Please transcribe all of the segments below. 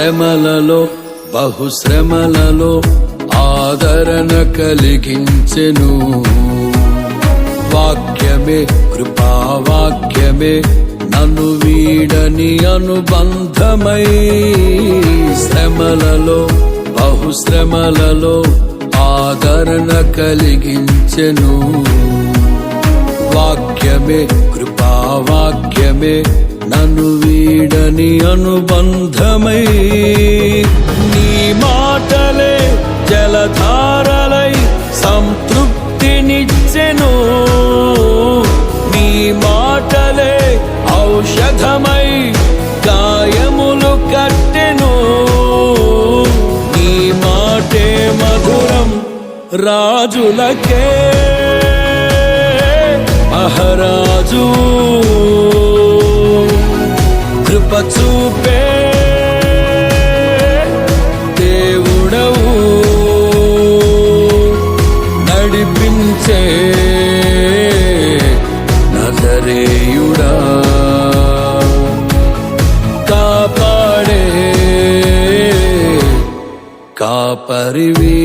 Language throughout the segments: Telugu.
శ్రమలలో బహుశ్రమలలో ఆదరణ కలిగించెను. వాక్యమే కృపావాక్యమే నన్ను వీడని అనుబంధమై, శ్రమలలో బహుశ్రమలలో ఆదరణ కలిగించెను. వాక్యమే కృపావాక్యమే నన్ను వీడని అనుబంధమై, నీ మాటలే జలధారలై సంతృప్తినిచ్చెను. నీ మాటలే ఔషధమై గాయములు కట్టెను. నీ మాటే మధురం రాజులకే మహారాజు, కృప చూపే దేవుడవు, నడిపించే నజరేయుడా, కాపాడే కాపరివి.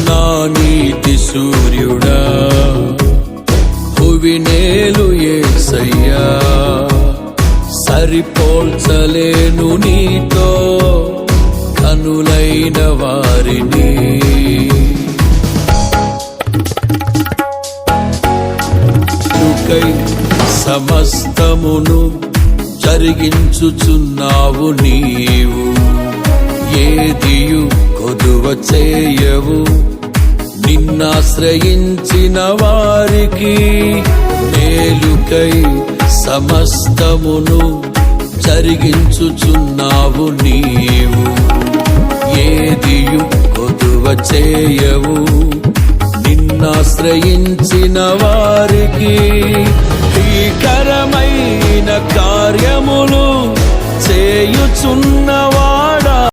నా నీతి సూర్యుడా భువినేలు యేసయ్యా, సరిపోల్చలేను నీతో కనులైన వారిని. తుకై సమస్తమును జరిగించుచున్నావు నీవు, ఏదియు కొదువ చేయవు నిన్నాశ్రయించిన వారికి. మేలుకై సమస్తమును జరిగించుచున్నావు నీవు, ఏదియు కొదువ చేయవు నిన్నాశ్రయించిన వారికి. భీకరమైన కార్యములు చేయుచున్న